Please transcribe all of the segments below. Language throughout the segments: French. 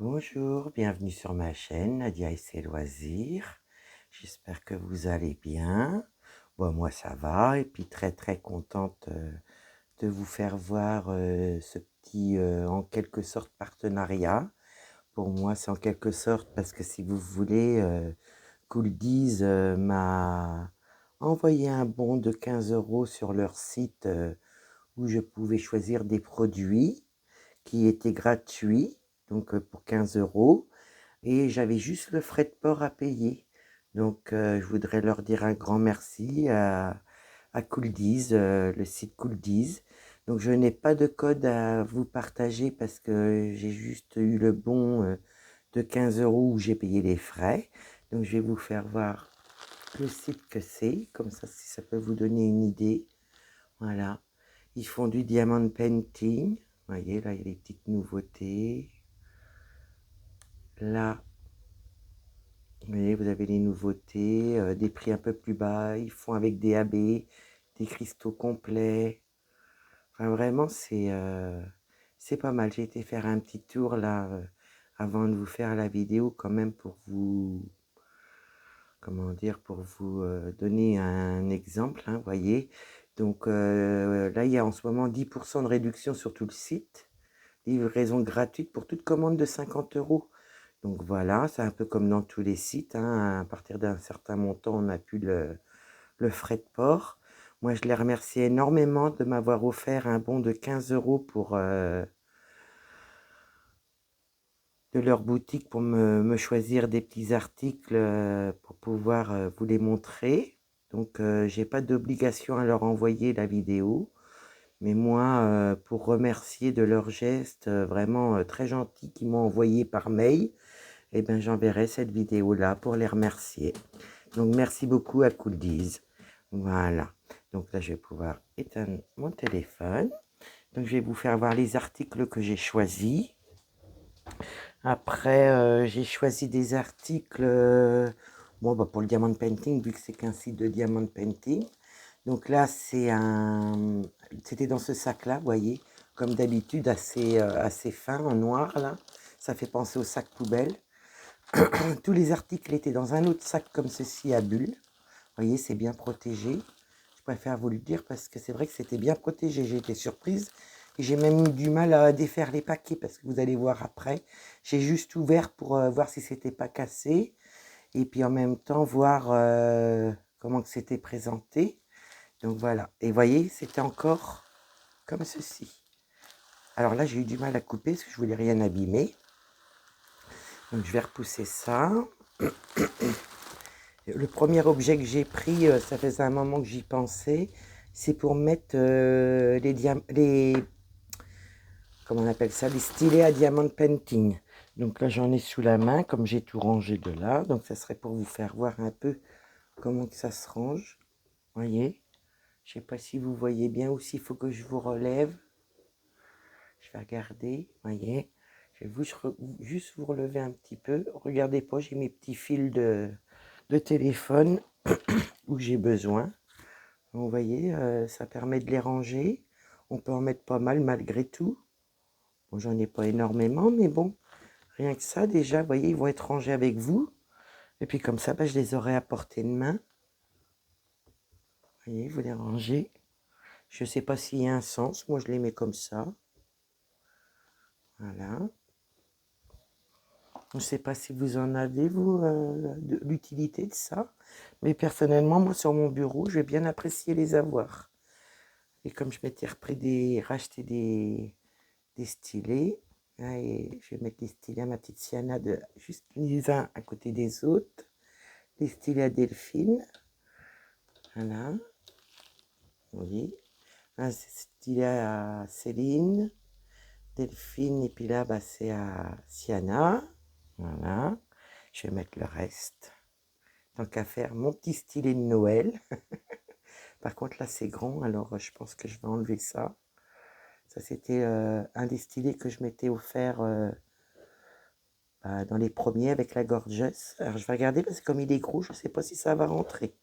Bonjour, bienvenue sur ma chaîne Nadia et ses loisirs. J'espère que vous allez bien. Bon, moi ça va et puis très contente de vous faire voir ce petit en quelque sorte partenariat. Pour moi c'est en quelque sorte parce que si vous voulez, Cooldies m'a envoyé un bon de 15 € sur leur site où je pouvais choisir des produits qui étaient gratuits, donc pour 15 € et j'avais juste le frais de port à payer. Donc je voudrais leur dire un grand merci à Cooldies, le site Cooldies. Donc je n'ai pas de code à vous partager parce que j'ai juste eu le bon de 15 € où j'ai payé les frais. Donc je vais vous faire voir le site que c'est, comme ça si ça peut vous donner une idée. Voilà, ils font du diamond painting. Vous voyez, là il y a des petites nouveautés. Là, vous voyez, vous avez les nouveautés, des prix un peu plus bas. Ils font avec des AB, des cristaux complets. Enfin, vraiment, c'est pas mal. J'ai été faire un petit tour là avant de vous faire la vidéo quand même pour vous, comment dire, pour vous donner un exemple, hein, voyez. Donc là, il y a en ce moment 10% de réduction sur tout le site. Livraison gratuite pour toute commande de 50 €. Donc voilà, c'est un peu comme dans tous les sites, hein, à partir d'un certain montant, on n'a plus le frais de port. Moi, je les remercie énormément de m'avoir offert un bon de 15 € pour, de leur boutique pour me choisir des petits articles pour pouvoir vous les montrer. Donc, j'ai pas d'obligation à leur envoyer la vidéo. Mais moi, pour remercier de leur geste vraiment très gentil qu'ils m'ont envoyé par mail, eh bien, j'enverrai cette vidéo-là pour les remercier. Donc, merci beaucoup à Cooldies. Voilà. Donc là, je vais pouvoir éteindre mon téléphone. Donc, je vais vous faire voir les articles que j'ai choisis. Après, j'ai choisi des articles bon, bah, pour le diamond painting, vu que c'est qu'un site de diamond painting. Donc là, c'était dans ce sac-là, vous voyez, comme d'habitude, assez fin, en noir, là. Ça fait penser au sac poubelle. Tous les articles étaient dans un autre sac comme ceci à bulles. Vous voyez, c'est bien protégé. Je préfère vous le dire parce que c'est vrai que c'était bien protégé. J'ai été surprise et j'ai même eu du mal à défaire les paquets parce que vous allez voir après. J'ai juste ouvert pour voir si c'était pas cassé et puis en même temps voir comment que c'était présenté. Donc voilà. Et vous voyez, c'était encore comme ceci. Alors là, j'ai eu du mal à couper parce que je voulais rien abîmer. Donc je vais repousser ça. Le premier objet que j'ai pris, ça faisait un moment que j'y pensais, c'est pour mettre comment on appelle ça, les stylets à diamond painting. Donc là, j'en ai sous la main, comme j'ai tout rangé de là. Donc ça serait pour vous faire voir un peu comment que ça se range. Voyez, je sais pas si vous voyez bien ou s'il faut que je vous relève. Je vais regarder, voyez. Je vais juste vous relever un petit peu. Regardez pas, j'ai mes petits fils de téléphone où j'ai besoin. Vous voyez, ça permet de les ranger. On peut en mettre pas mal malgré tout. Bon, j'en ai pas énormément, mais bon, rien que ça, déjà, vous voyez, ils vont être rangés avec vous. Et puis comme ça, bah, je les aurai à portée de main. Vous voyez, vous les rangez. Je sais pas s'il y a un sens. Moi, je les mets comme ça. Voilà. Je ne sais pas si vous en avez, vous, l'utilité de ça. Mais personnellement, moi, sur mon bureau, je vais bien apprécier les avoir. Et comme je m'étais racheté des stylés, hein, et je vais mettre les stylés à ma petite Sienna, juste les uns à côté des autres. Les stylés à Delphine. Voilà. Oui. Un stylet à Céline. Delphine, et puis là, bah, c'est à Sienna. Voilà. Je vais mettre le reste. Tant qu'à faire mon petit stylet de Noël. Par contre, là, c'est grand, alors je pense que je vais enlever ça. Ça, c'était un des stylets que je m'étais offert dans les premiers avec la Gorgeous. Alors, je vais regarder parce que comme il est gros, je ne sais pas si ça va rentrer.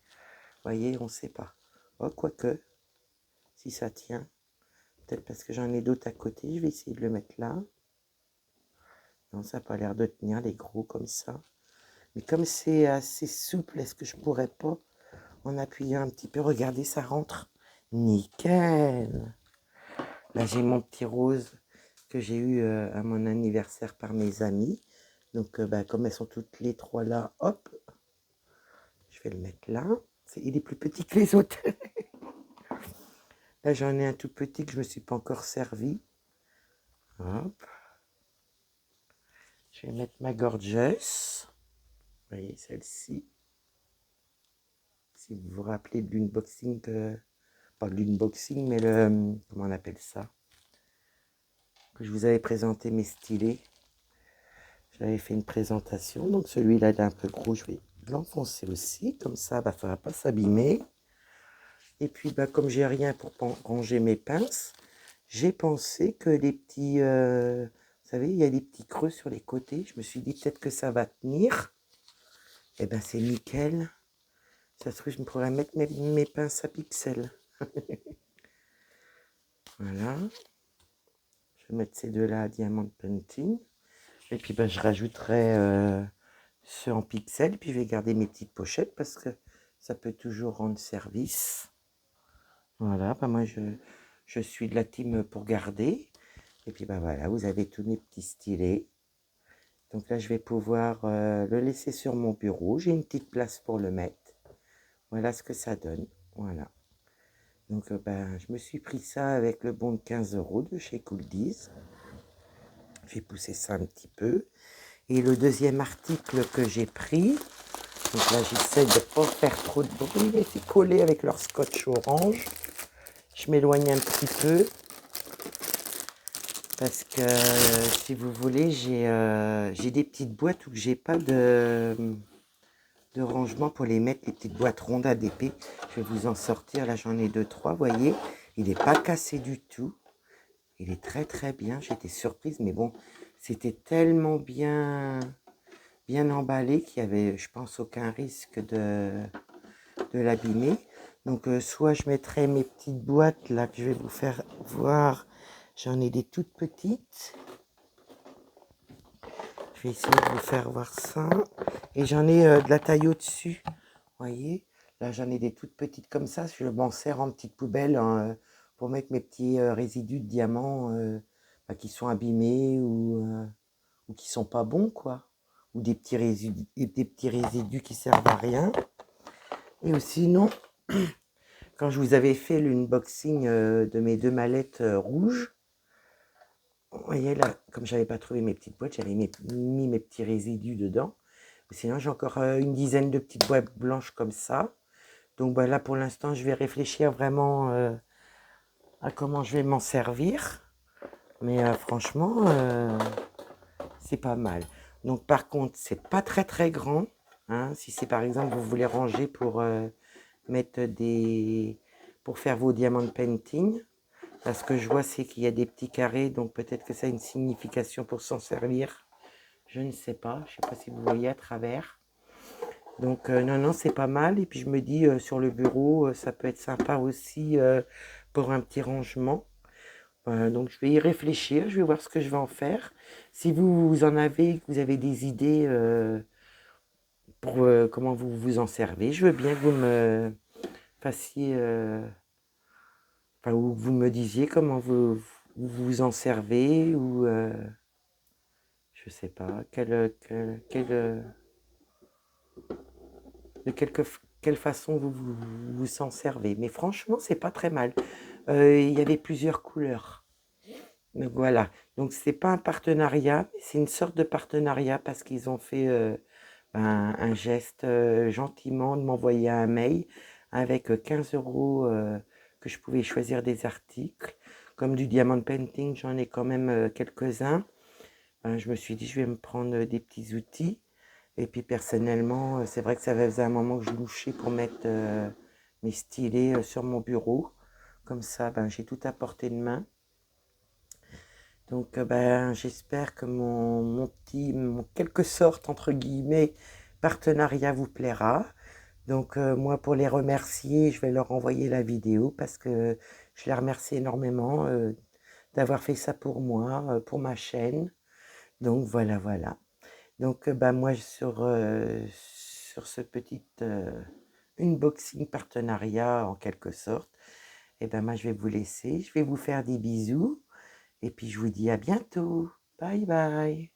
Vous voyez, on ne sait pas. Oh, quoique, si ça tient. Peut-être parce que j'en ai d'autres à côté. Je vais essayer de le mettre là. Non, ça n'a pas l'air de tenir les gros comme ça. Mais comme c'est assez souple, est-ce que je pourrais pas, en appuyant un petit peu, regardez, ça rentre. Nickel! Là, j'ai mon petit rose que j'ai eu à mon anniversaire par mes amis. Donc, comme elles sont toutes les trois là, hop, je vais le mettre là. Il est plus petit que les autres. Là, j'en ai un tout petit que je ne me suis pas encore servi. Hop. Je vais mettre ma gorgeous. Vous voyez, celle-ci. Si vous vous rappelez de l'unboxing, pas de l'unboxing, mais comment on appelle ça? Que je vous avais présenté mes stylés. J'avais fait une présentation. Donc, celui-là, il est un peu gros. Je vais l'enfoncer aussi. Comme ça, ça ne va pas s'abîmer. Et puis, comme j'ai rien pour ranger mes pinces, j'ai pensé que les petits, vous savez, il y a des petits creux sur les côtés. Je me suis dit peut-être que ça va tenir. Eh ben, c'est nickel. Ça se trouve, je me pourrais mettre mes pinces à pixels. Voilà. Je vais mettre ces deux-là à Diamond Painting. Et puis, je rajouterai ceux en pixels. Puis, je vais garder mes petites pochettes parce que ça peut toujours rendre service. Voilà. Moi, je suis de la team pour garder. Et puis, voilà, vous avez tous mes petits stylés. Donc là, je vais pouvoir le laisser sur mon bureau. J'ai une petite place pour le mettre. Voilà ce que ça donne. Voilà. Donc, je me suis pris ça avec le bon de 15 € de chez Cooldies. Je vais pousser ça un petit peu. Et le deuxième article que j'ai pris, donc là, j'essaie de ne pas faire trop de bruit, mais c'est collé avec leur scotch orange. Je m'éloigne un petit peu. Parce que, si vous voulez, j'ai des petites boîtes où j'ai pas de rangement pour les mettre, les petites boîtes rondes ADP. Je vais vous en sortir, là j'en ai 2-3, vous voyez. Il n'est pas cassé du tout. Il est très très bien, j'étais surprise, mais bon, c'était tellement bien emballé qu'il n'y avait, je pense, aucun risque de l'abîmer. Donc soit je mettrai mes petites boîtes là que je vais vous faire voir. J'en ai des toutes petites. Je vais essayer de vous faire voir ça. Et j'en ai de la taille au-dessus. Vous voyez, là j'en ai des toutes petites comme ça. Je m'en sers en petite poubelle pour mettre mes petits résidus de diamants qui sont abîmés ou qui sont pas bons, quoi. Ou des petits résidus qui servent à rien. Et sinon, quand je vous avais fait l'unboxing de mes 2 mallettes rouges, vous voyez là, comme j'avais pas trouvé mes petites boîtes, j'avais mis mes petits résidus dedans. Sinon, j'ai encore une dizaine de petites boîtes blanches comme ça. Donc là, pour l'instant, je vais réfléchir vraiment à comment je vais m'en servir. Mais franchement, c'est pas mal. Donc par contre, c'est pas très très grand. Hein, si c'est par exemple, vous voulez ranger pour mettre pour faire vos diamond painting. Parce que je vois, c'est qu'il y a des petits carrés, donc peut-être que ça a une signification pour s'en servir. Je ne sais pas. Je ne sais pas si vous voyez à travers. Donc, non, c'est pas mal. Et puis, je me dis, sur le bureau, ça peut être sympa aussi pour un petit rangement. Donc, je vais y réfléchir. Je vais voir ce que je vais en faire. Si vous en avez, que vous avez des idées pour comment vous vous en servez, je veux bien que vous me fassiez... ou vous me disiez comment vous vous en servez ou je sais pas de quelle façon vous en servez. Mais franchement, c'est pas très mal. Il y avait plusieurs couleurs. Donc voilà. Donc c'est pas un partenariat, mais c'est une sorte de partenariat parce qu'ils ont fait un geste gentiment de m'envoyer un mail avec 15 € que je pouvais choisir des articles. Comme du diamond painting, j'en ai quand même quelques-uns. Je me suis dit, je vais me prendre des petits outils. Et puis personnellement, c'est vrai que ça faisait un moment que je louchais pour mettre mes stylés sur mon bureau. Comme ça, j'ai tout à portée de main. Donc j'espère que mon quelque sorte, entre guillemets, partenariat vous plaira. Donc moi, pour les remercier, je vais leur envoyer la vidéo parce que je les remercie énormément d'avoir fait ça pour moi, pour ma chaîne. Donc voilà, voilà. Donc bah, moi sur ce petit, unboxing partenariat en quelque sorte, et ben moi je vais vous laisser, je vais vous faire des bisous et puis je vous dis à bientôt. Bye bye.